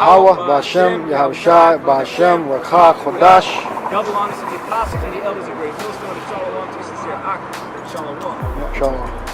Yahweh, Ba'Shem, Yahushai, Ba'Shem, Rakha, Chodash. Double honors to the apostles and the elders of Great Millstone, and shalom to sincere Ak. Shalom. Shalom.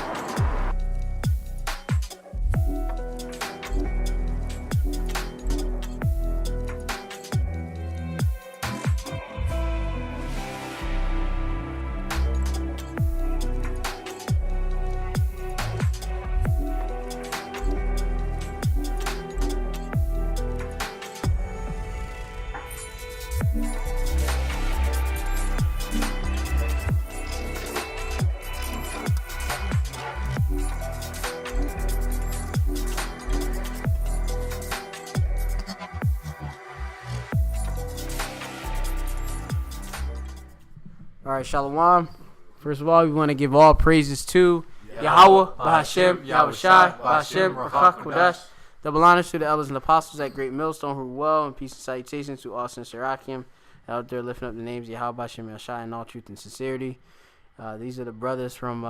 All right, Shalom. First of all, we want to give all praises to Yahweh, Ba'Hashem, Yahushai, Ba'Hashem, Rakha, Kodash. Double honors to the elders and apostles at Great Millstone who are well, and peace and salutations to all sincere Akim out there lifting up the names of Yahweh, Ba'Hashem, Yahushai in all truth and sincerity. These are the brothers from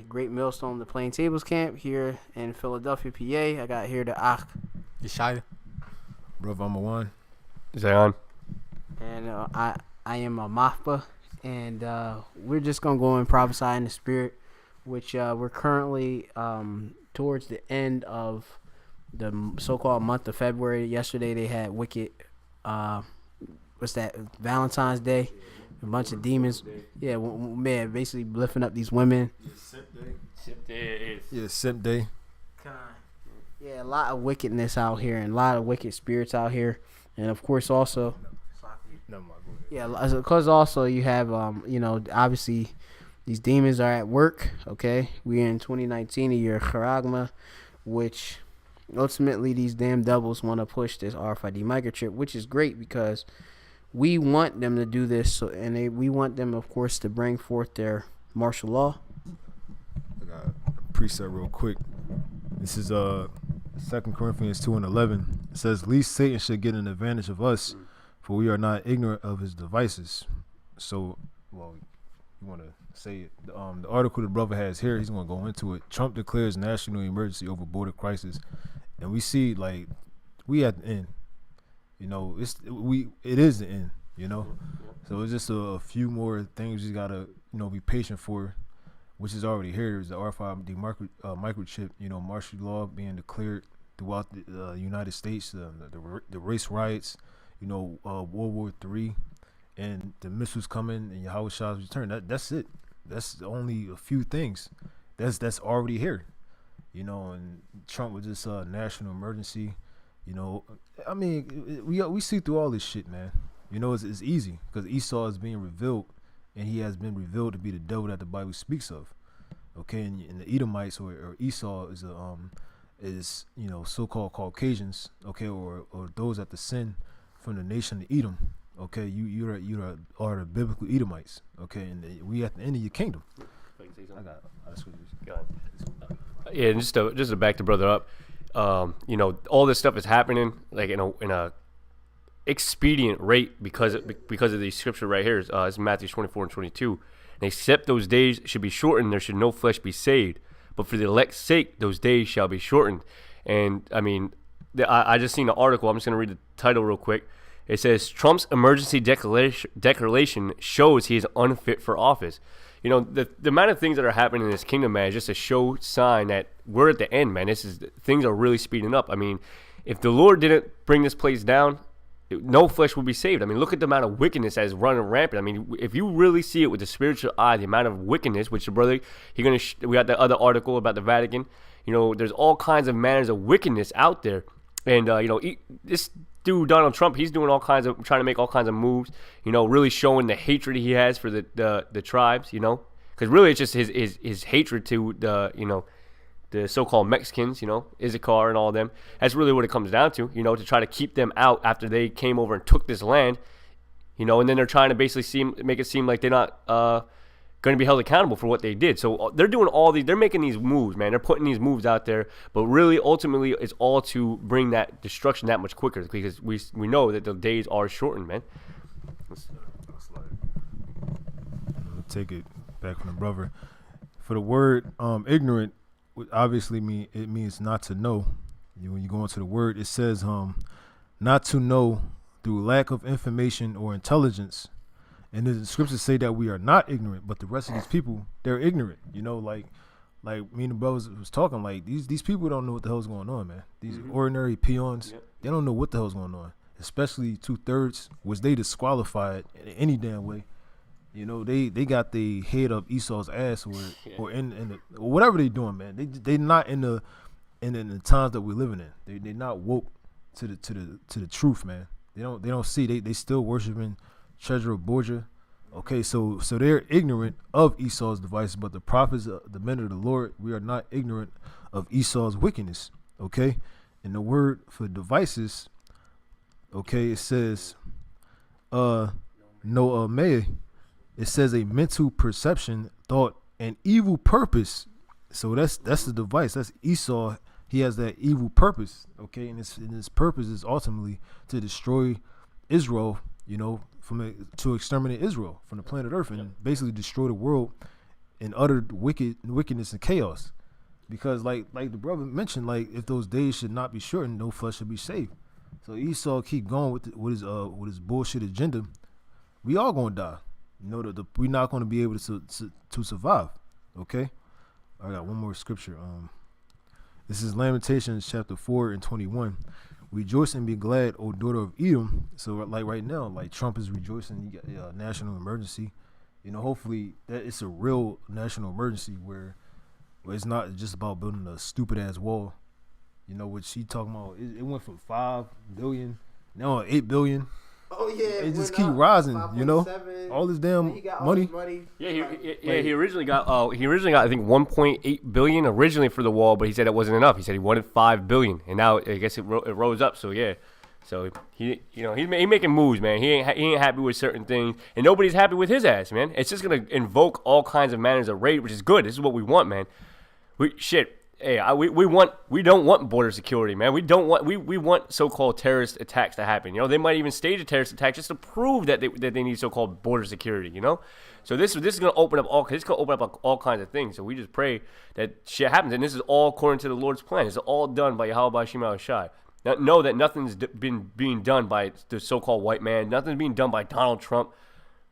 Great Millstone, the Plaintables camp here in Philadelphia, PA. I got here the Ak. Yeshaya. Brother Amawan. Zion. And I am a Mahpa. And we're just going to go and prophesy in the spirit, which we're currently towards the end of the so-called month of February. Yesterday they had wicked, what's that, Valentine's Day. A bunch of demons. Yeah, man, basically lifting up these women. Simp Day. Yeah, Simp Day. Yeah, a lot of wickedness out here and a lot of wicked spirits out here. And, of course, also... Yeah, because also you have, obviously these demons are at work, okay? We're in 2019, a year of Charagma, which ultimately these damn devils want to push this RFID microchip, which is great because we want them to do this, we want them, of course, to bring forth their martial law. I got a precept real quick. This is 2 Corinthians 2:11. It says, "Least Satan should get an advantage of us, for we are not ignorant of his devices." So, well, you want to say it. The article the brother has here, he's going to go into it. Trump declares national emergency over border crisis. And we see, like, we at the end. You know, it is the end, you know. So it's just a few more things you got to, be patient for, which is already here. Is the RFID microchip, martial law being declared throughout the United States, the race riots, World War III, and the missiles coming and Yahushua's return. That's it. That's only a few things. That's already here. And Trump with this national emergency. I mean, we see through all this shit, man. It's easy because Esau is being revealed, and he has been revealed to be the devil that the Bible speaks of. Okay, and the Edomites or Esau is so-called Caucasians. Okay, or those that descend from the nation of Edom. Okay, you are the biblical Edomites. Okay, and we at the end of your kingdom. Yeah, and just to back the brother up, all this stuff is happening like in a expedient rate because of the scripture right here. It's Matthew 24:22. And except those days should be shortened, there should no flesh be saved. But for the elect's sake, those days shall be shortened. And I mean, I just seen the article. I'm just gonna read the title real quick. It says Trump's emergency declaration shows he is unfit for office. The amount of things that are happening in this kingdom, man, is just a show sign that we're at the end, man. Things are really speeding up. I mean, if the Lord didn't bring this place down, no flesh would be saved. I mean, look at the amount of wickedness that is running rampant. I mean, if you really see it with the spiritual eye, the amount of wickedness, which the brother, we got the other article about the Vatican. There's all kinds of manners of wickedness out there. And, this dude, Donald Trump, he's doing trying to make all kinds of moves, really showing the hatred he has for the tribes, because really it's just his hatred to the so-called Mexicans, Issachar and all of them. That's really what it comes down to, to try to keep them out after they came over and took this land, and then they're trying to basically make it seem like they're not going to be held accountable for what they did. So they're doing they're making these moves, man. They're putting these moves out there, but really, ultimately, it's all to bring that destruction that much quicker because we know that the days are shortened, man. I'll take it back from the brother. For the word ignorant, obviously it means not to know. When you go into the word, it says, not to know through lack of information or intelligence. And the scriptures say that we are not ignorant, but the rest of these people, they're ignorant. You know, like me and the brothers was talking, like these people don't know what the hell's going on, man. These ordinary peons, they don't know what the hell's going on. Especially 2/3, which they disqualified in any damn way. You know, they got the head of Esau's ass or in the, or whatever they doing, man. They not in the times that we're living in. They not woke to the truth, man. They don't see. They still worshiping treasure of Borgia. Okay, so they're ignorant of Esau's devices, but the prophets, the men of the Lord, we are not ignorant of Esau's wickedness. Okay, and the word for devices, okay, it says, noamea. It says a mental perception, thought, and evil purpose. So that's the device. That's Esau. He has that evil purpose. Okay, and his purpose is ultimately to destroy Israel. You know, to exterminate Israel from the planet Earth and basically destroy the world in utter wickedness and chaos. Because like the brother mentioned, like if those days should not be shortened, no flesh should be saved. So Esau keep going with his bullshit agenda. We all gonna die. You know, we're not gonna be able to survive. Okay, I got one more scripture. This is Lamentations chapter 4:21. Rejoice and be glad, O daughter of Edom. So like right now, like Trump is rejoicing. You got a national emergency. You know, hopefully that it's a real national emergency where it's not just about building a stupid ass wall. You know what she talking about? It went from 5 billion now 8 billion. Oh yeah, it just keep rising. You know, all this damn money. He originally got I think 1.8 billion originally for the wall, but he said it wasn't enough. He said he wanted 5 billion, and now I guess it rose up. So yeah, so he making moves, man. He ain't happy with certain things, and nobody's happy with his ass, man. It's just gonna invoke all kinds of manners of rage, which is good. This is what we want, man. Hey, we don't want border security, man. We want so-called terrorist attacks to happen. You know, they might even stage a terrorist attack just to prove that they need so-called border security. You know, so this is gonna open up all kinds of things. So we just pray that shit happens, and this is all according to the Lord's plan. It's all done by Yahweh Shema Shai. Now, know that nothing's been being done by the so-called white man. Nothing's being done by Donald Trump.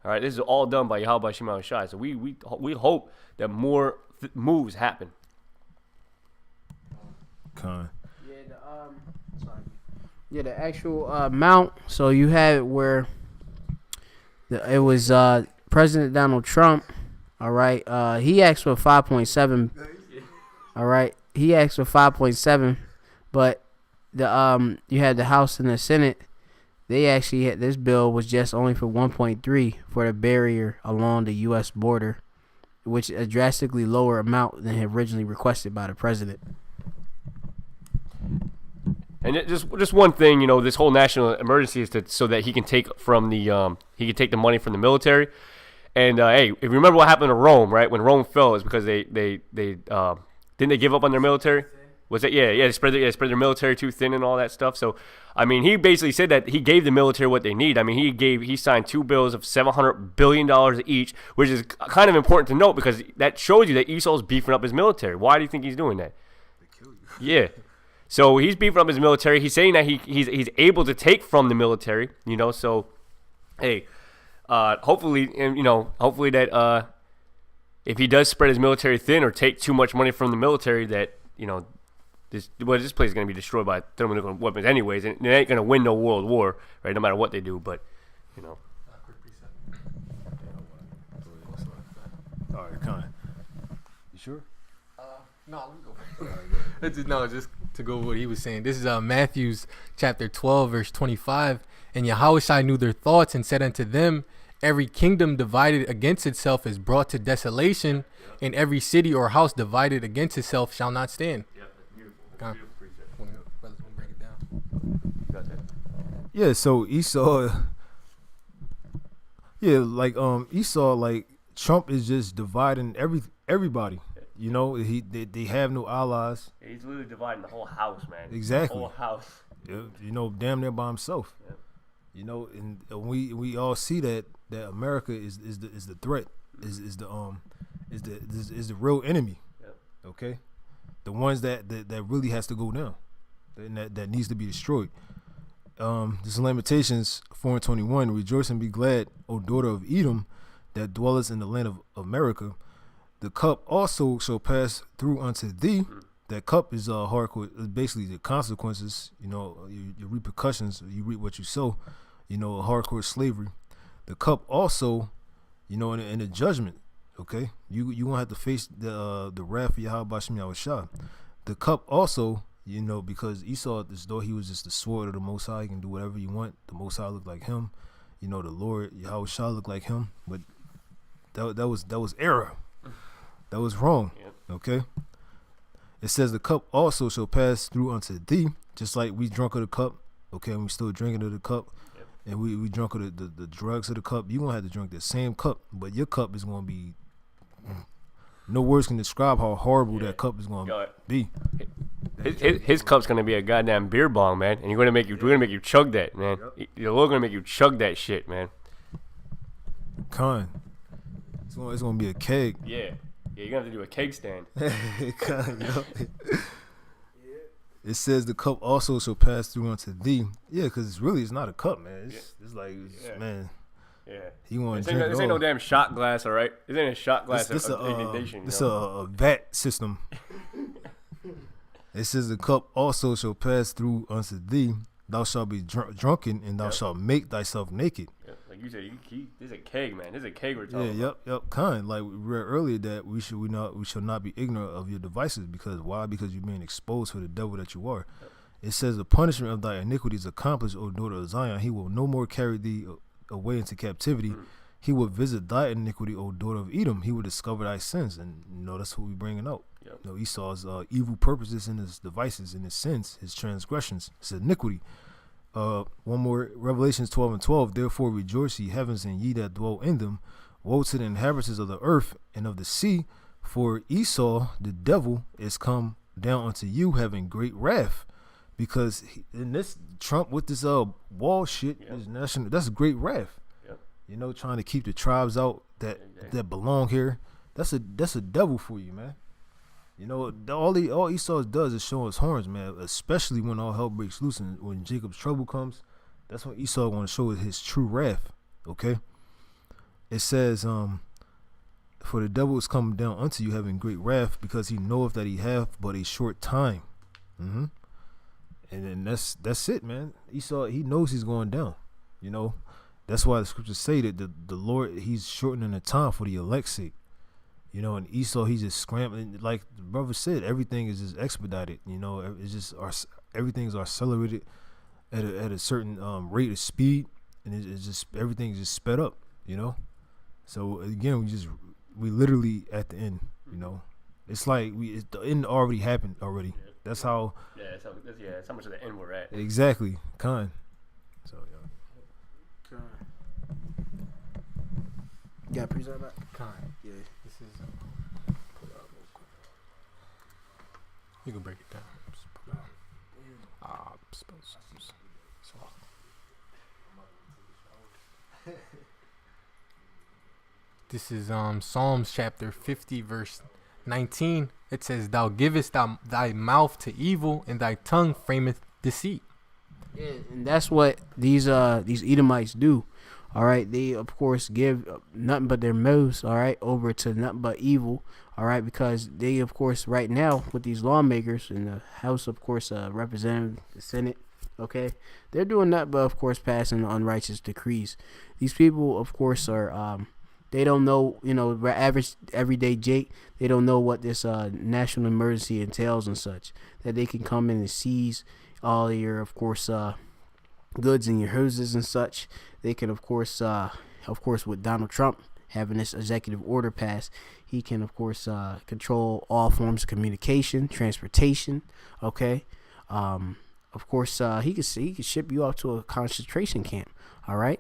All right, this is all done by Yahweh Shema Shai. So we hope that more moves happen. The actual mount. So you had it where it was President Donald Trump. All right, he asked for 5.7. All right, he asked for 5.7, but you had the House and the Senate. They actually had this bill was just only for 1.3 for the barrier along the U.S. border, which is a drastically lower amount than originally requested by the president. And just one thing, you know, this whole national emergency is so that he can take the money from the military. And hey, if you remember what happened to Rome, right? When Rome fell, it's because they didn't they give up on their military? Was that they spread their military too thin and all that stuff. So I mean, he basically said that he gave the military what they need. I mean, he signed 2 bills of $700 billion each, which is kind of important to note because that shows you that Esau's beefing up his military. Why do you think he's doing that? They kill you. Yeah. So he's beefing up his military. He's saying that he's able to take from the military, you know. So, hey, hopefully that if he does spread his military thin or take too much money from the military, that you know, this place is going to be destroyed by thermonuclear weapons anyways, and it ain't going to win no world war, right? No matter what they do, but you know. All right, Con. You sure? No, let me go. Just to go with what he was saying. This is Matthew's chapter 12, verse 25. And Yahushua knew their thoughts and said unto them, every kingdom divided against itself is brought to desolation, and every city or house divided against itself shall not stand. Yeah, that's beautiful. Brothers want to break it down. Got that? Yeah, so Esau, Esau, like Trump is just dividing everybody. You know, they have no allies. Yeah, he's literally dividing the whole house, man. Exactly. The whole house. You know, damn near by himself. Yep. You know, and we all see that America is the threat, is the real enemy. Yep. Okay, the ones that really has to go down, and that needs to be destroyed. This is Lamentations 4:21. Rejoice and be glad, O daughter of Edom, that dwellest in the land of America. The cup also shall pass through unto thee. That cup is hardcore. Basically, the consequences. Your repercussions. You reap what you sow. Hardcore slavery. The cup also, in the judgment. Okay, you gonna have to face the wrath of Yahweh B'Shem Yahushua. The cup also, because Esau, as though he was just the sword of the Most High, he can do whatever you want. The Most High looked like him. The Lord Yahushua looked like him, but that was error. That was wrong. Yep. Okay. It says the cup also shall pass through unto thee, just like we drunk of the cup. Okay, and we still drinking of the cup. Yep. And we drunk of the drugs of the cup. You gonna have to drink the same cup, but your cup is gonna be. No words can describe how horrible that cup is gonna be. His cup's gonna be a goddamn beer bong, man, and we're gonna make you chug that, man. Yep. The Lord gonna make you chug that shit, man. It's gonna be a keg. Yeah, you're gonna have to do a keg stand. It says the cup also shall pass through unto thee. Yeah, because it's not a cup, man. It's like, man. Yeah. He want to drink This ain't no damn shot glass, all right? This ain't a shot glass of inundation. It's a vat system. It says the cup also shall pass through unto thee. Thou shalt be drunken, and thou shalt make thyself naked. Yep. Like you said, this is a keg, man. This is a keg we're talking about. Yep. Like we read earlier that we shall not be ignorant of your devices. Because why? Because you're being exposed for the devil that you are. Yep. It says the punishment of thy iniquity is accomplished, O daughter of Zion. He will no more carry thee away into captivity. He will visit thy iniquity, O daughter of Edom. He will discover thy sins, and that's what we're bringing out. Yep. Esau's evil purposes and his devices and his sins, his transgressions, his iniquity. One more, Revelations 12:12. Therefore rejoice, ye heavens, and ye that dwell in them. Woe to the inhabitants of the earth and of the sea, for Esau, the devil, is come down unto you, having great wrath. Because in this Trump with this wall shit, is national. That's great wrath. Yep. Trying to keep the tribes out that belong here. That's a devil for you, man. All Esau does is show his horns, man. Especially when all hell breaks loose and when Jacob's trouble comes, that's when Esau want to show his true wrath. Okay. It says, for the devil is come down unto you, having great wrath, because he knoweth that he hath but a short time. Mm-hmm. And then that's it, man. Esau, he knows he's going down. That's why the scriptures say that the Lord, he's shortening the time for the elect's sake. And Esau, he's just scrambling. Like the brother said, everything is just expedited. It's just everything's accelerated at a certain rate of speed, and it's just everything's just sped up. So again, we literally at the end. It's like the end already happened already. Yeah. That's how. Yeah, that's how much of the end we're at. Exactly, So You got present back? Yeah. This is. Pull it up real quick. You can break it down. Just pull it up. This is Psalms chapter 50, verse 19. It says, "Thou givest thy mouth to evil, and thy tongue frameth deceit." Yeah, and that's what these Edomites do. All right, they of course give nothing but their mouths, all right, over to nothing but evil, all right, because they of course right now with these lawmakers in the House, of course, Representative, the Senate, okay, they're doing nothing but of course passing unrighteous decrees. These people, of course, are they don't know, average everyday Jake. They don't know what this national emergency entails and such. That they can come in and seize all your, of course, goods in your houses and such. They can, of course, with Donald Trump having this executive order passed, he can, of course, control all forms of communication, transportation. Okay, of course, he could ship you off to a concentration camp. All right,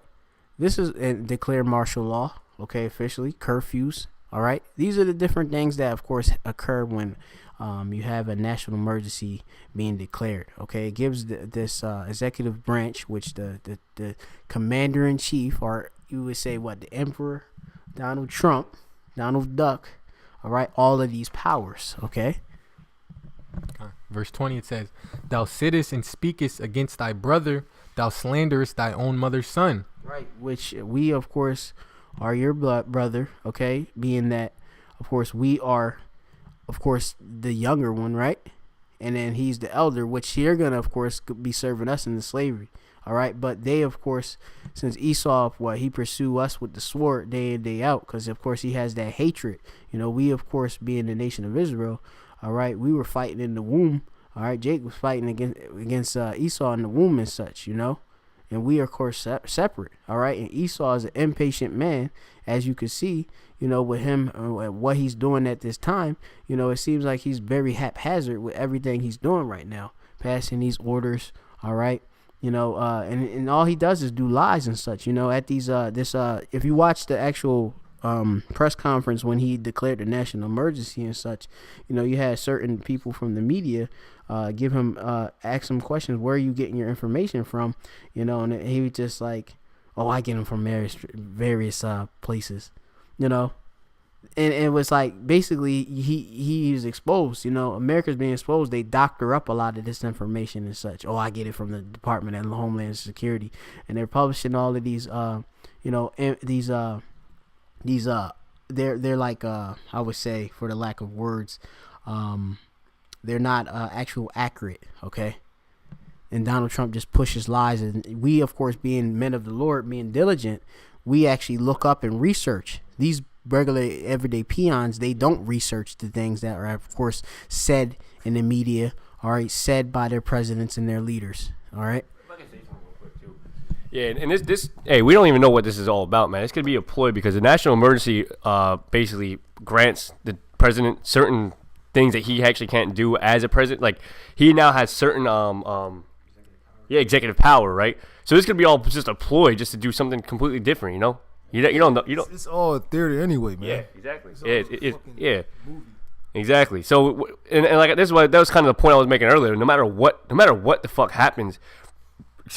this is declare martial law. Okay, officially curfews. All right, these are the different things that, of course, occur when you have a national emergency being declared. Okay, it gives this executive branch, which the commander in chief, or you would say what, the Emperor Donald Trump, Donald Duck. All right, all of these powers. Okay. verse 20, it says, "Thou sittest and speakest against thy brother, thou slanderest thy own mother's son." Right, which we, of course, are your brother, okay? Being that, of course, we are, of course, the younger one, right? And then he's the elder, which you're going to, of course, be serving us in the slavery, all right? But they, of course, since Esau, he pursue us with the sword day in, day out, because, of course, he has that hatred. You know, we, of course, being the nation of Israel, all right, we were fighting in the womb, all right? Jake was fighting against Esau in the womb and such, you know? And we are, of course, separate, all right? And Esau is an impatient man, as you can see, you know, with him, what he's doing at this time. You know, it seems like he's very haphazard with everything he's doing right now, passing these orders, all right? You know, and all he does is do lies and such, you know, at these, if you watch the actual press conference when he declared the national emergency and such, you know, you had certain people from the media ask him questions, where are you getting your information from, you know, and he was just like, oh, I get them from various places, you know, and it was like, basically he is exposed, you know, America's being exposed. They doctor up a lot of this information and such. Oh, I get it from the Department of Homeland Security, and they're publishing all of these, you know, they're like, I would say, for the lack of words, they're not actual accurate, okay? And Donald Trump just pushes lies, and we, of course, being men of the Lord, being diligent, we actually look up and research. These regular everyday peons, they don't research the things that are, of course, said in the media, all right, said by their presidents and their leaders, all right? Yeah, and this hey, we don't even know what this is all about, man. This could be a ploy because the national emergency basically grants the president certain things that he actually can't do as a president. Like, he now has certain executive power, right? So this could be all just a ploy just to do something completely different, you know? You don't know. It's all theater anyway, man. Yeah, exactly. Yeah, exactly. So and like that was kind of the point I was making earlier. No matter what the fuck happens,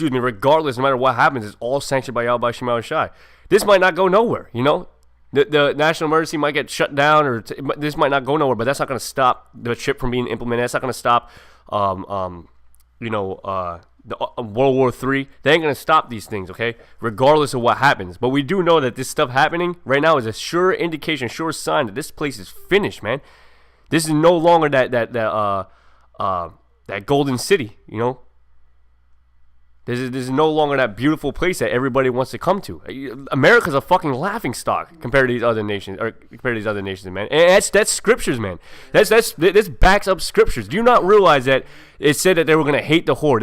regardless, no matter what happens, it's all sanctioned by Yahweh Shema Shai. This might not go nowhere, you know? The national emergency might get shut down, or this might not go nowhere, but that's not going to stop the chip from being implemented. That's not going to stop, the World War III. They ain't going to stop these things, okay? Regardless of what happens. But we do know that this stuff happening right now is a sure indication, sure sign that this place is finished, man. This is no longer that golden city, you know? This is no longer that beautiful place that everybody wants to come to. America's a fucking laughing stock compared to these other nations, man. And that's scriptures, man. This backs up scriptures. Do you not realize that it said that they were going to hate the whore?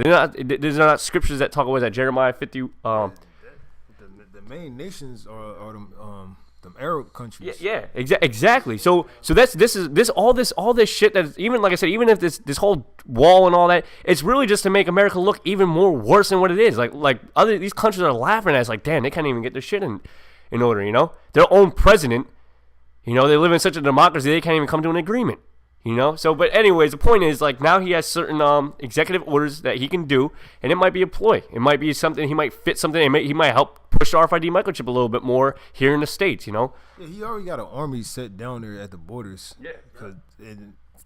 There's not scriptures that talk about that. Jeremiah 50. The main nations are the Arab countries. Yeah, exactly. So all this shit that, even like I said, even if this whole wall and all that, it's really just to make America look even more worse than what it is. Like these countries are laughing at us, like, damn, they can't even get their shit in order, you know? Their own president, you know, they live in such a democracy, they can't even come to an agreement, you know? So, but anyways, the point is, like, now he has certain executive orders that he can do, and it might be a ploy. It might be something, he might fit something, he might help push the RFID microchip a little bit more here in the States, you know? Yeah, he already got an army set down there at the borders. Yeah.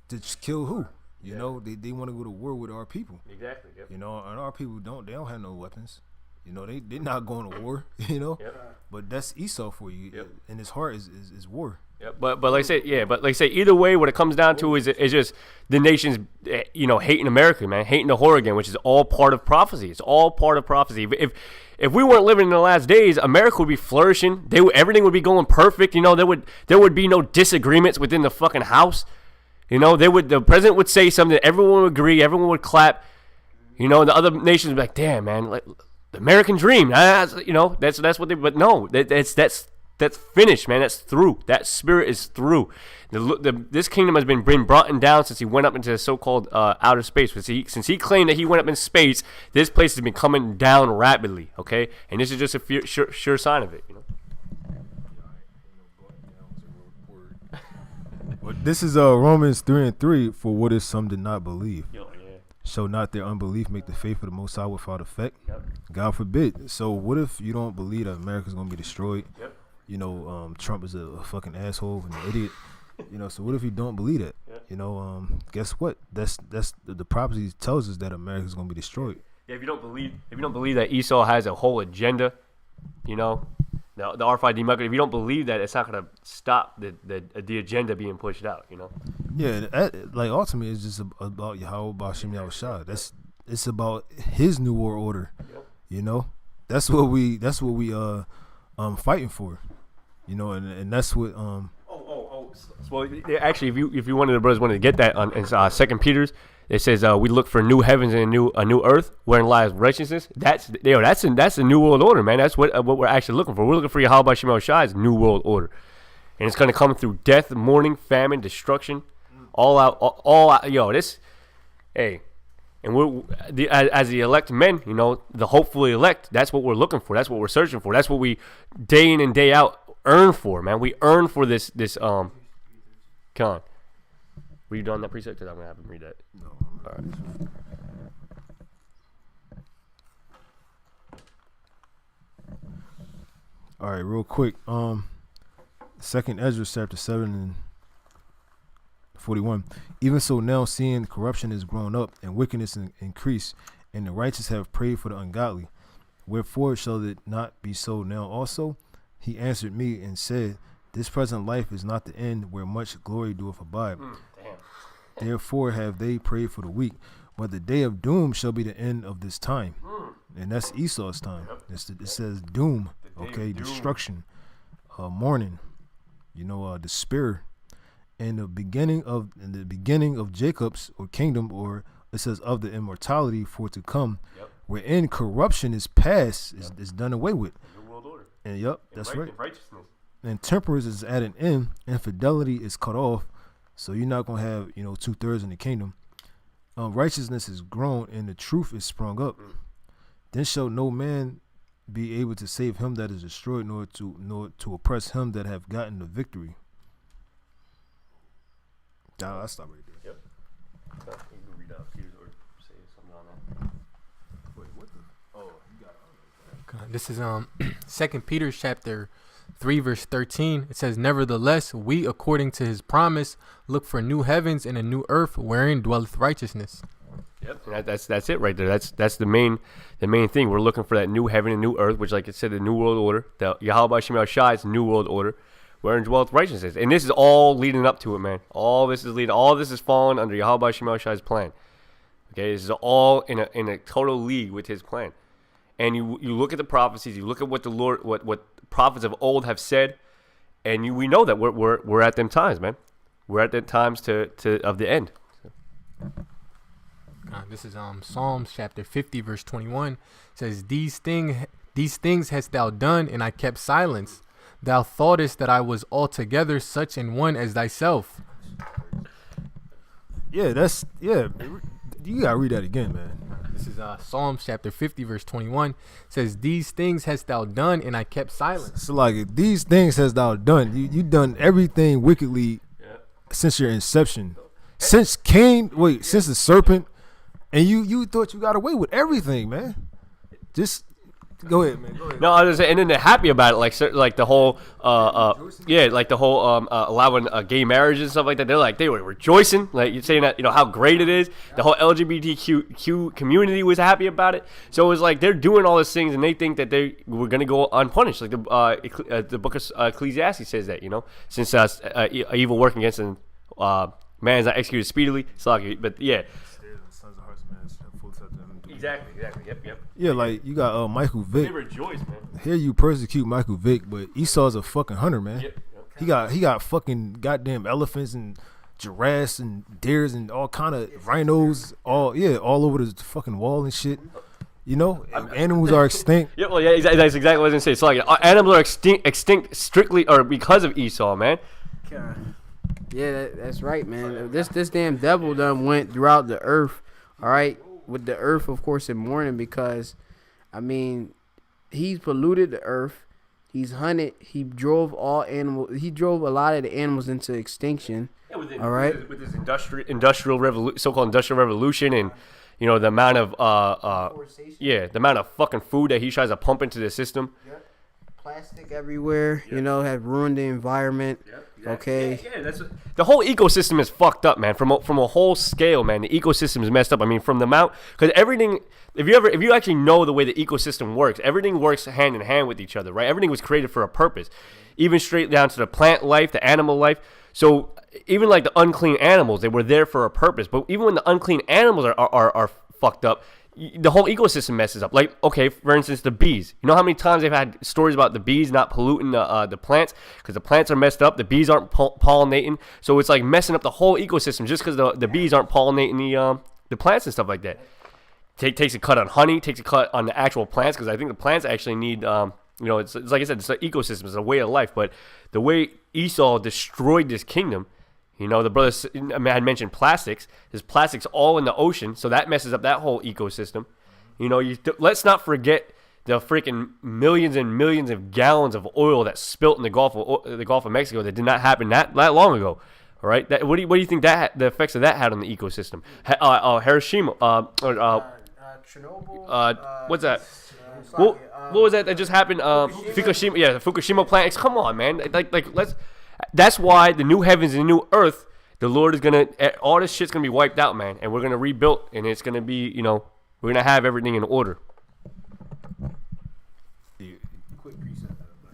To just kill who? You know, they want to go to war with our people. Exactly. Yep. You know, and our people don't have no weapons. You know, they're not going to war. You know, but that's Esau for you. Yep. And his heart is war. Yeah, but like I say, either way, what it comes down to is just the nations, you know, hating America, man, hating the whore again, which is all part of prophecy. It's all part of prophecy. If we weren't living in the last days, America would be flourishing. Everything would be going perfect. You know, there would be no disagreements within the fucking house. You know, the president would say something, everyone would agree, everyone would clap. You know, and the other nations would be like, damn, man, like, the American dream. You know, that's what they. But no, that's finished, man. That's through. That spirit is through. This kingdom has been brought down since he went up into the so-called outer space. Since he claimed that he went up in space, this place has been coming down rapidly. Okay, and this is just a sure sign of it. You know. But this is Romans 3:3. For what is some did not believe? Shall not their unbelief make the faith of the Most High without effect? Yep. God forbid. So what if you don't believe that America's gonna be destroyed? Yep. You know, Trump is a fucking asshole and an idiot. You know, so what if you don't believe that? Yep. Guess what? That's the prophecy tells us that America's gonna be destroyed. Yeah, if you don't believe that Esau has a whole agenda, the R5D market, if you don't believe that, it's not gonna stop the agenda being pushed out. Yeah, like ultimately, it's just about Yahweh Bashim Yahushua. It's about His new world order. Yep. That's what we fighting for. And that's what Well, actually, if you one of the brothers wanted to get that on in 2 Peter's, it says we look for new heavens and a new earth wherein lies righteousness. That's the new world order, man. That's what we're actually looking for. We're looking for Yahweh Shema Shai's new world order, and it's gonna come through death, mourning, famine, destruction, all out. And we're as the elect men, the hopefully elect. That's what we're looking for. That's what we're searching for. That's what we day in and day out earn for, man. We earn for this. Con. Were you done that precept? Because I'm gonna have him read that. No. All right. All right, real quick. 2nd Ezra chapter 7 and 41. Even so now, seeing corruption is grown up and wickedness increased, and the righteous have prayed for the ungodly, wherefore shall it not be so now also? He answered me and said, this present life is not the end where much glory doeth abide. Therefore have they prayed for the weak, but the day of doom shall be the end of this time. And that's Esau's time. It says doom, destruction, mourning, despair. And the beginning of Jacob's or kingdom, or it says of the immortality for to come, wherein corruption is past, is done away with. New world order. And that's right. Righteousness. And temperance is at an end, infidelity is cut off, so you're not gonna have 2/3 in the kingdom. Righteousness is grown, and the truth is sprung up. Then shall no man be able to save him that is destroyed, nor to oppress him that have gotten the victory. I'll stop right there. Yep. You can read out Peter's or say something on that. Wait, what the? Oh, you got it. This is 2 Peter chapter 3 verse 13. It says, nevertheless, we according to his promise look for new heavens and a new earth wherein dwelleth righteousness. Yep, and that's it right there. That's the main thing. We're looking for that new heaven and new earth, which, like it said, the new world order, the Yahweh Shem Shai's new world order, wherein dwelleth righteousness. And this is all leading up to it, man. All this is falling under Yahweh Shem Shai's plan. Okay, this is all in a total league with his plan. And you look at the prophecies, you look at what the Lord, what prophets of old have said, and we know that we're at them times, man. We're at the times of the end. This is Psalms chapter 50 verse 21. It says, these things hast thou done, and I kept silence. Thou thoughtest that I was altogether such an one as thyself. Yeah, you gotta read that again, man. This is Psalms chapter 50 verse 21. It says, these things hast thou done, and I kept silence. So like, these things hast thou done. You done everything wickedly since your inception. Since the serpent, and you thought you got away with everything, man. Just go ahead, man. Go ahead. No, I was and then they're happy about it, like the whole allowing gay marriage and stuff like that. They were rejoicing, like you're saying that how great it is. The whole LGBTQ community was happy about it. So it was like they're doing all these things, and they think that they were gonna go unpunished. Like the book of Ecclesiastes says that since evil working against man is not executed speedily. But yeah. Exactly. Yep. Yeah, like you got Michael Vick. They rejoice, man. Here you persecute Michael Vick, but Esau's a fucking hunter, man. Yep. He got fucking goddamn elephants and giraffes and deers and all kind of rhinos all over the fucking wall and shit. Animals are extinct. Yeah, well, yeah, that's exactly what I was gonna say. So like, animals are extinct strictly or because of Esau, man. Yeah, that's right, man. This damn devil done went throughout the earth. All right. With the earth, of course, in mourning because, he's polluted the earth. He's hunted. He drove all animals. He drove a lot of the animals into extinction. Yeah, all right. With this industrial revolution, so-called industrial revolution, and the amount of the amount of fucking food that he tries to pump into the system. Yep. Plastic everywhere. Yep. Have ruined the environment. Okay. Yeah, that's the whole ecosystem is fucked up, man. From a whole scale, man, the ecosystem is messed up. I mean, from the mount, because everything. If you actually know the way the ecosystem works, everything works hand in hand with each other, right? Everything was created for a purpose, even straight down to the plant life, the animal life. So even like the unclean animals, they were there for a purpose. But even when the unclean animals are fucked up, the whole ecosystem messes up. Like, okay, for instance, the bees. You know how many times they've had stories about the bees not polluting the plants because the plants are messed up. The bees aren't pollinating, so it's like messing up the whole ecosystem just because the bees aren't pollinating the plants and stuff like that. Takes a cut on honey, takes a cut on the actual plants because I think the plants actually need. It's like I said, it's an ecosystem, it's a way of life. But the way Esau destroyed this kingdom. The brothers had mentioned plastics. There's plastics all in the ocean, so that messes up that whole ecosystem. Let's not forget the freaking millions and millions of gallons of oil that spilt in the Gulf of Mexico that did not happen that long ago. All right, what do you think the effects of that had on the ecosystem? Hiroshima, Chernobyl. What's that? What was that just happened? Fukushima. Yeah, the Fukushima plant. Come on, man. Let's. That's why the new heavens and the new earth, the Lord is all this shit's gonna be wiped out, man, and we're gonna rebuild, and it's gonna be, we're gonna have everything in order.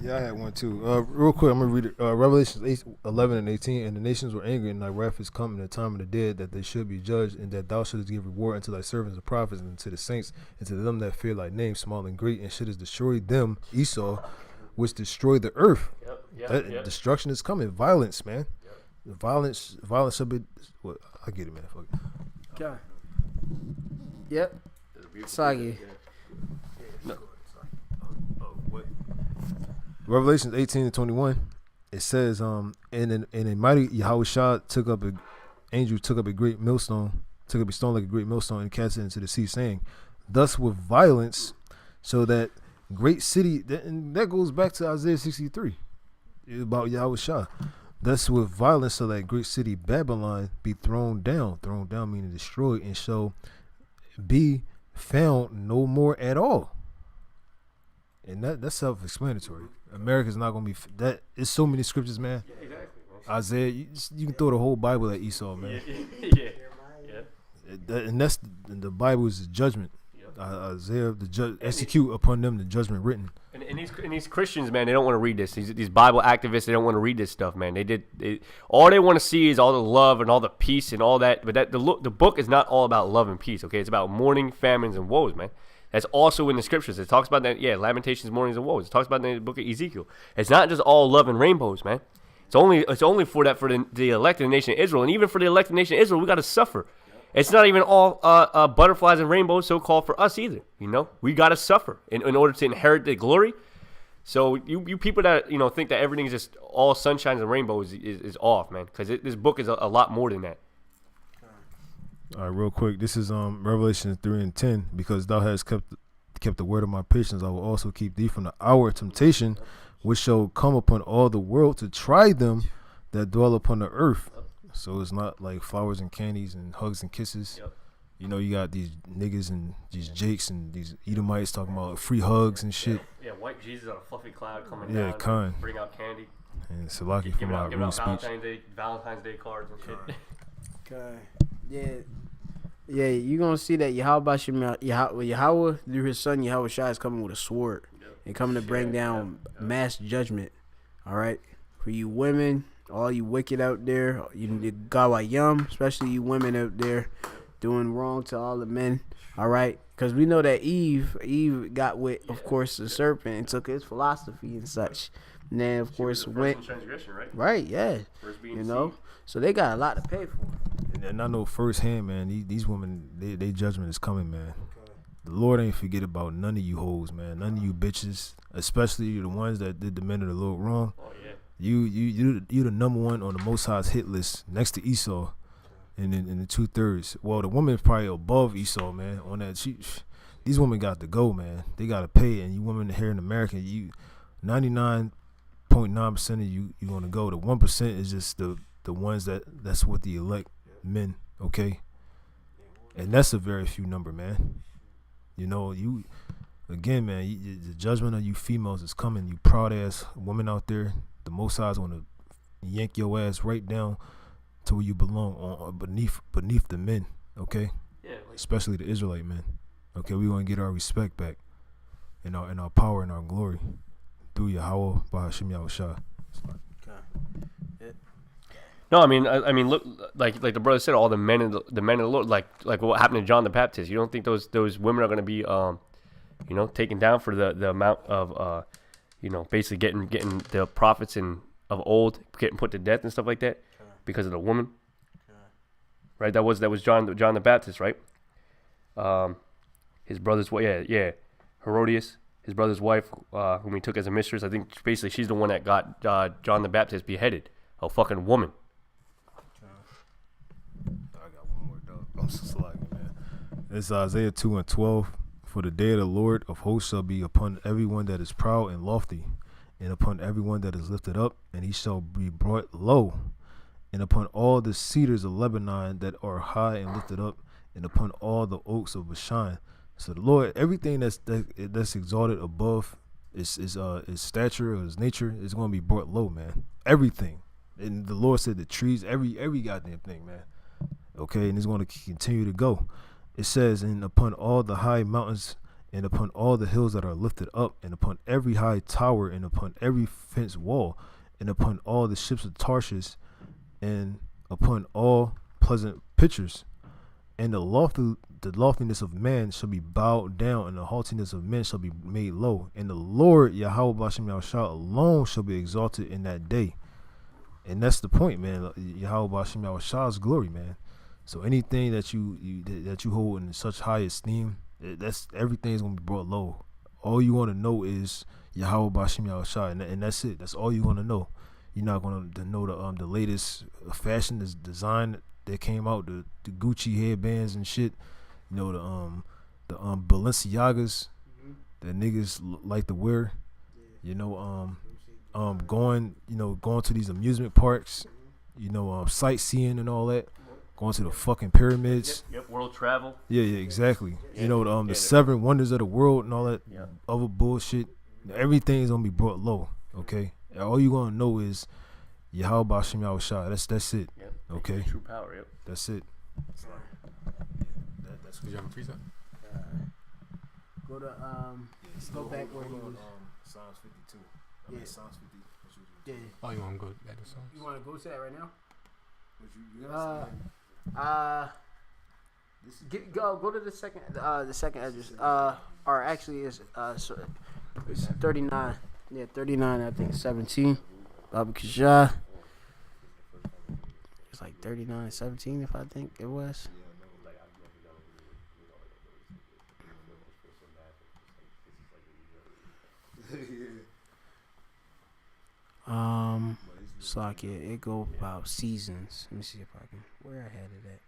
Yeah, I had one too. Real quick, I'm gonna read it. Revelations 11 and 18. And the nations were angry, and thy wrath is come in the time of the dead, that they should be judged, and that thou shouldest give reward unto thy servants, the prophets, and to the saints, and to them that fear thy name, small and great, and shouldest destroy them, Esau, which destroy the earth. Yep. Destruction is coming. Violence, man. Yep. Violence should be. Well, I get it, man. Fuck it. Okay. Yep. Sagi. No. What? Revelations 18 and 21. It says, and a mighty Yahushua angel took up a great millstone, took up a stone like a great millstone, and cast it into the sea, saying, thus with violence, so that great city, and that goes back to Isaiah 63 about Yahushua. Thus with violence, so that great city Babylon be thrown down meaning destroyed, and shall be found no more at all. And that's self-explanatory. America's not gonna be that. It's so many scriptures, man. Yeah, exactly. Isaiah, you can throw the whole Bible at Esau, man. Yeah. And that's the Bible is the judgment. Isaiah, the judge, execute upon them the judgment written. And these Christians, man, they don't want to read this. These Bible activists, they don't want to read this stuff, man. All they want to see is all the love and all the peace and all that. But the book is not all about love and peace, okay? It's about mourning, famines, and woes, man. That's also in the scriptures. It talks about that, Lamentations, mournings, and woes. It talks about that in the book of Ezekiel. It's not just all love and rainbows, man. It's only for the elected nation of Israel, and even for the elected nation of Israel, we got to suffer. It's not even all butterflies and rainbows, so-called, for us either. We got to suffer in order to inherit the glory. So you people that think that everything's just all sunshines and rainbows is off, man. Because this book is a lot more than that. All right, real quick. This is Revelation 3 and 10. Because thou hast kept the word of my patience, I will also keep thee from the hour of temptation, which shall come upon all the world to try them that dwell upon the earth. So it's not like flowers and candies and hugs and kisses. Yep. You got these niggas and these Jakes and these Edomites talking about free hugs and shit. Yeah, white Jesus on a fluffy cloud coming down. Yeah, bring out candy. And Salaki from our real speech. Valentine's Day cards and shit. Okay. Yeah, you're going to see that Yahweh, through his son Yahushua, is coming with a sword. Yep. And coming to bring down mass judgment. All right? For you women, all you wicked out there, you Gawayam, especially you women out there doing wrong to all the men, all right? Because we know that Eve got with, of course, the serpent and took his philosophy and such. And then, of course, went. Transgression, right? Right, yeah. So they got a lot to pay for. And I know firsthand, man, these women, they judgment is coming, man. Okay. The Lord ain't forget about none of you hoes, man. None of you bitches, especially the ones that did the men of the Lord wrong. Oh, yeah. You the number one on the Most High's hit list next to Esau, in the 2/3. Well, the woman is probably above Esau, man. On that, these women got to go, man. They got to pay, and you women here in America, 99.9% of you gonna go. The 1% is just the ones that's what the elect men, okay, and that's a very few number, man. Again, man, the judgment of you females is coming. You proud ass women out there. The Most High's gonna and yank your ass right down to where you belong, on beneath the men. Okay, especially the Israelite men. Okay, we want to get our respect back, and our power and our glory through Yahweh by Hashem Yahushua. No, I mean, look, like the brother said, all the men of the Lord, like what happened to John the Baptist. You don't think those women are going to be, taken down for the amount of, basically getting the prophets of old getting put to death and stuff like that because of the woman, right? That was John the Baptist, right? His brother's Herodias, his brother's wife, whom he took as a mistress. I think basically she's the one that got John the Baptist beheaded. A fucking woman. I'm so slacking, man. It's Isaiah 2:12. For the day of the Lord of hosts shall be upon everyone that is proud and lofty, and upon everyone that is lifted up, and he shall be brought low, and upon all the cedars of Lebanon that are high and lifted up, and upon all the oaks of Bashan. So the Lord, everything that's exalted above his stature or his nature is going to be brought low, man. Everything. And the Lord said the trees, every goddamn thing, man. Okay, and it's going to continue to go. It says, and upon all the high mountains, and upon all the hills that are lifted up, and upon every high tower, and upon every fenced wall, and upon all the ships of Tarshish, and upon all pleasant pictures, and the loftiness of man shall be bowed down, and the haughtiness of men shall be made low, and the Lord Yahweh Bashem Yahushua alone shall be exalted in that day. And that's the point, man. Yahweh Bashem Yahushua's glory, man. So anything that you hold in such high esteem, that's everything's gonna be brought low. All you want to know is Yahweh Bashem Yahushua, and that's it. That's all you want to know. You're not gonna know the latest fashion design that came out, the Gucci headbands and shit. You know the Balenciagas that niggas like to wear. You know going to these amusement parks. You know sightseeing and all that. Going to the fucking pyramids. Yep, world travel. Yeah, exactly. You know, the 7 wonders of the world and all that other bullshit. Everything's gonna be brought low, okay? All you gonna know is Yahweh Bashem Yahushua. That's it. Yep. Okay. True power, yep. That's it. That's what you have a preset. Go to go back where he was. Psalms 52. Psalms 50. Yeah. Oh, you want to go back to Psalms? You want to go to that right now? Go to the second address. Or actually it's 39. Yeah, 39. I think 17. Baba Kajah. It's like 39 and 17, if I think it was. It's like it go about seasons. Let me see if I can. Where I had it at.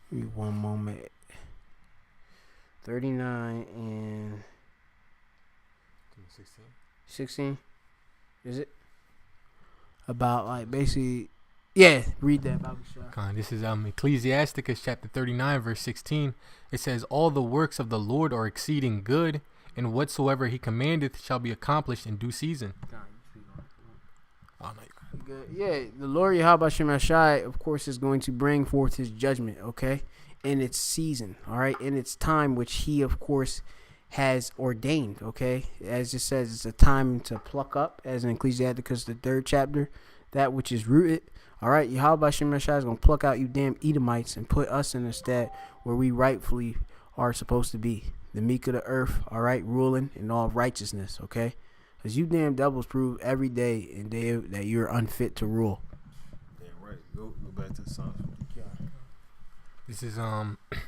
Give me one moment. 39 and 16. Is it? About like basically. Yeah, read that, Baba Shah. This is Ecclesiasticus chapter 39 verse 16. It says, all the works of the Lord are exceeding good, and whatsoever he commandeth shall be accomplished in due season. Good. Yeah, the Lord Yahweh Shemashai, of course, is going to bring forth his judgment, okay, in its season, all right, in its time, which he, of course, has ordained, okay, as it says, it's a time to pluck up, as in Ecclesiasticus, the 3rd chapter, that which is rooted, all right, Yahweh Shemashai is going to pluck out you damn Edomites and put us in a stat where we rightfully are supposed to be, the meek of the earth, all right, ruling in all righteousness, okay. Because you damn devils prove every day and day that you're unfit to rule. Damn right. Go back to the Psalms. This is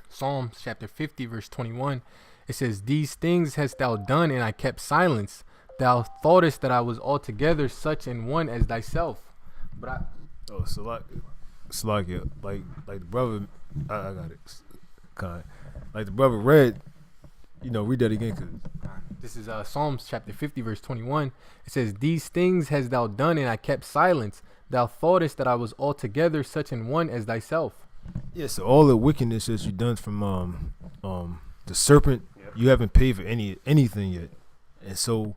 Psalms chapter 50 verse 21. It says, these things hast thou done, and I kept silence. Thou thoughtest that I was altogether such an one as thyself. But I... Oh, so like the brother... I got it. Kind. Like the brother read... read that again. Cause this is Psalms chapter 50 verse 21. It says, these things hast thou done, and I kept silence. Thou thoughtest that I was altogether such an one as thyself. Yeah, so all the wickedness that you done from the serpent, you haven't paid for anything yet. And so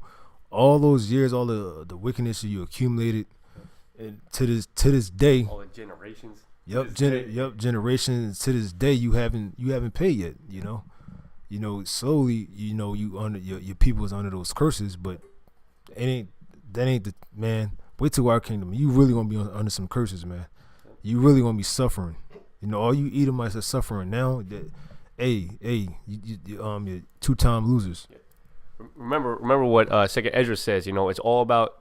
all those years, all the wickedness that you accumulated, and to this day, all the generations. Generations to this day, you haven't paid yet. Slowly, you under your people is under those curses, but that ain't the man. Wait till our kingdom. You really gonna be under some curses, man. You really gonna be suffering. All you Edomites are suffering now. You're 2-time losers. Remember what Second Ezra says. It's all about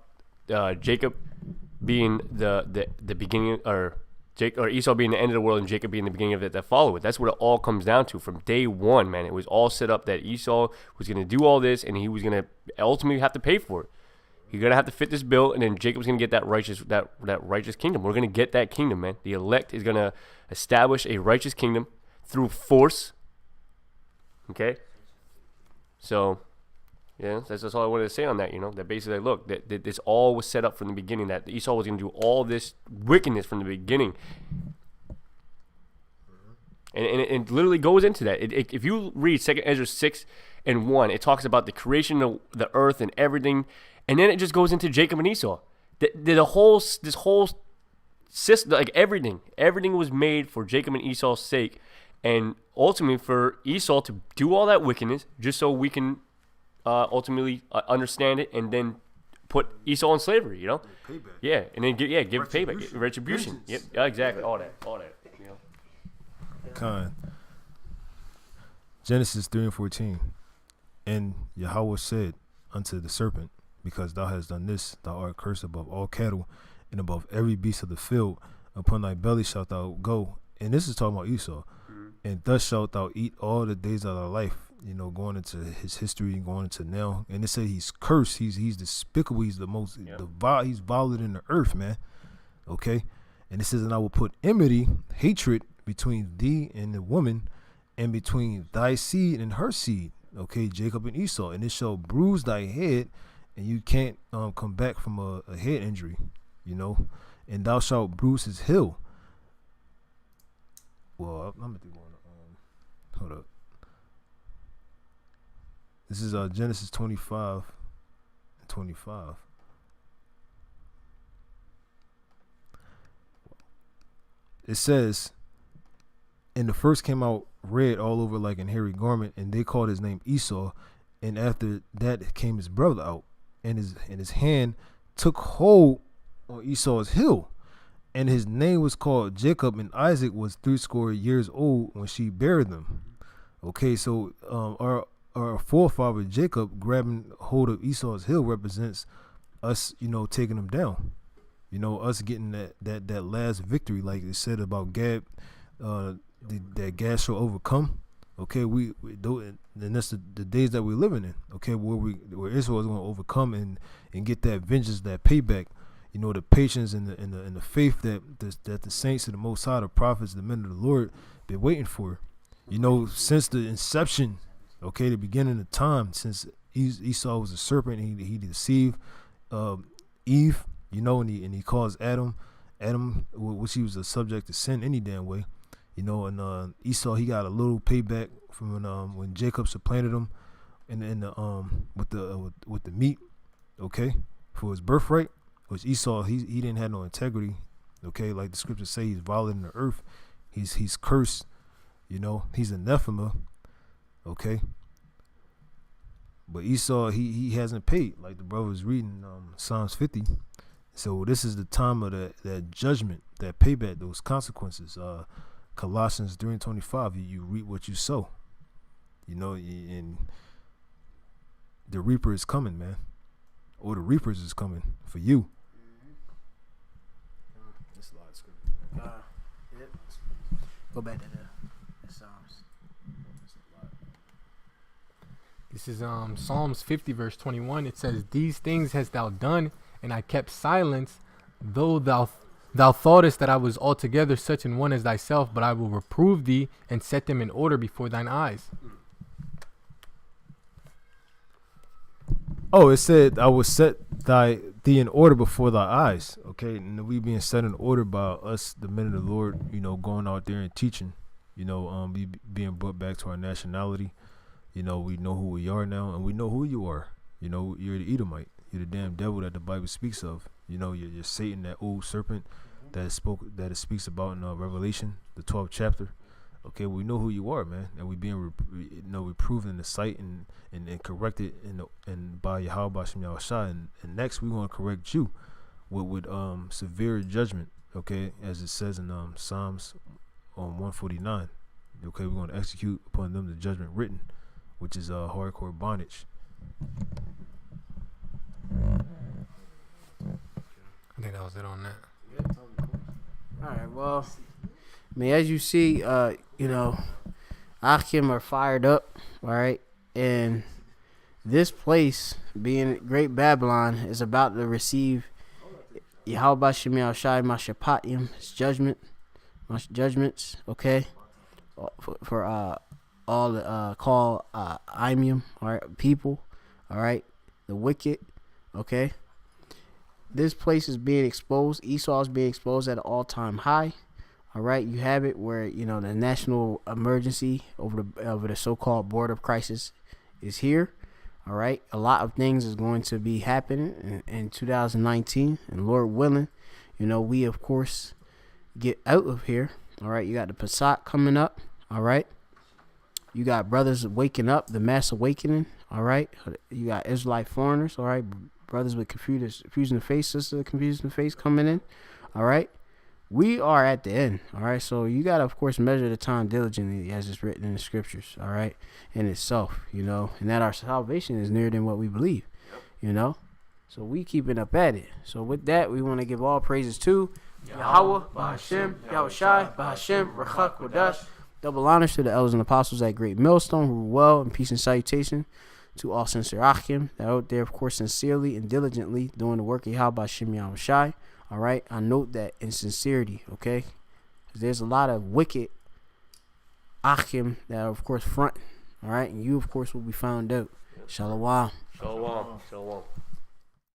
Jacob being the beginning, or Esau being the end of the world, and Jacob being the beginning of it that follow it. That's what it all comes down to from day one, man. It was all set up that Esau was going to do all this, and he was going to ultimately have to pay for it. You're going to have to fit this bill, and then Jacob's going to get that righteous kingdom. We're going to get that kingdom, man. The elect is going to establish a righteous kingdom through force. Okay? So, yeah, that's all I wanted to say on that, that basically, look, that this all was set up from the beginning, that Esau was going to do all this wickedness from the beginning. And it literally goes into that. If you read 2 Ezra 6:1, it talks about the creation of the earth and everything, and then it just goes into Jacob and Esau. This whole system, like everything was made for Jacob and Esau's sake, and ultimately for Esau to do all that wickedness, just so we can ultimately understand it, and then put Esau in slavery, Payback. Yeah, and then give payback, retribution. Yep, yeah, exactly, all that. Genesis 3:14, and Yahweh said unto the serpent, because thou hast done this, thou art cursed above all cattle, and above every beast of the field. Upon thy belly shalt thou go. And this is talking about Esau. And thus shalt thou eat all the days of thy life. Going into his history and going into now. And they say he's cursed. He's despicable. He's the most, he's violent in the earth, man. Okay? And it says, and I will put enmity, hatred between thee and the woman, and between thy seed and her seed. Okay, Jacob and Esau. And it shall bruise thy head, and you can't come back from a head injury, and thou shalt bruise his heel. Well, I'm going to go on. Hold up. This is Genesis 25:25. It says, and the first came out red all over like an hairy garment, and they called his name Esau. And after that came his brother out, and his hand took hold on Esau's heel, and his name was called Jacob. And Isaac was 80 years old when she bare them. Okay, so our forefather Jacob grabbing hold of Esau's heel represents us, taking him down. Us getting that last victory, like it said about Gad, that Gad shall overcome. Okay, we do, and that's the days that we're living in. Okay, where Israel is going to overcome and get that vengeance, that payback. The patience and the faith that the saints of the Most High, the prophets, the men of the Lord, been waiting for. Since the inception. Okay, the beginning of time, since Esau was a serpent, he deceived Eve, and he caused Adam, which he was a subject to sin any damn way, and Esau, he got a little payback from when Jacob supplanted him, with the meat, okay, for his birthright, which Esau he didn't have no integrity, okay, like the scriptures say, he's violating the earth, he's cursed, he's a anathema. Okay, but Esau he hasn't paid, like the brother was reading Psalms 50. So this is the time of that judgment, that payback, those consequences. Colossians 3:25, you reap what you sow. And the reaper is coming, man, or the reapers is coming for you. That's a lot of scripture. Yep. Go back to the Psalms. This is Psalms 50 verse 21. It says, "These things hast thou done, and I kept silence, though thou thoughtest that I was altogether such an one as thyself, but I will reprove thee and set them in order before thine eyes." Oh, it said, "I will set thee in order before thy eyes." Okay, and we being set in order by us, the men of the Lord. Going out there and teaching. Being brought back to our nationality. We know who we are now, and we know who you are. You're the Edomite. You're the damn devil that the Bible speaks of. You know, you're Satan, that old serpent that it speaks about in Revelation, the 12th chapter. Okay, we know who you are, man, and we being reproved in the sight and corrected and by Yahweh Bashem Yahushua, and next we want to correct you with severe judgment. Okay, as it says in Psalms 149. Okay, we're going to execute upon them the judgment written, which is hardcore bondage. I think that was it on that. All right, well, I mean, as you see, you know, Akim are fired up, all right, and this place, being Great Babylon, is about to receive Yahweh Bashem Yahushua Mashapatim, his judgments, okay, for all the called Imium, all right, people, all right, the wicked, okay. This place is being exposed. Esau is being exposed at an all-time high. All right, you have it where, you know, the national emergency over the so-called border crisis is here. All right, a lot of things is going to be happening in 2019, and Lord willing, you know, we of course get out of here. All right, you got the Passat coming up. All right, you got brothers waking up, the mass awakening. All right, you got Israelite foreigners. All right. Brothers with confusing the face, sister confusing the face coming in. All right. We are at the end. All right. So you got to, of course, measure the time diligently as it's written in the scriptures. All right. In itself, you know, and that our salvation is nearer than what we believe, you know. So we keeping up at it. So with that, we want to give all praises to Yahweh, Bahashem, Yahushai, Bahashem, Rachak, Kodash. Double honors to the elders and apostles at Great Millstone who rule well, and peace and salutation to all sincere Achim that are out there, of course, sincerely and diligently doing the work of Yahweh Bashem Yahushai. All right, I note that in sincerity, okay, because there's a lot of wicked Achim that are, of course, front. All right, and you, of course, will be found out. Shalom. Shalom. Shalom.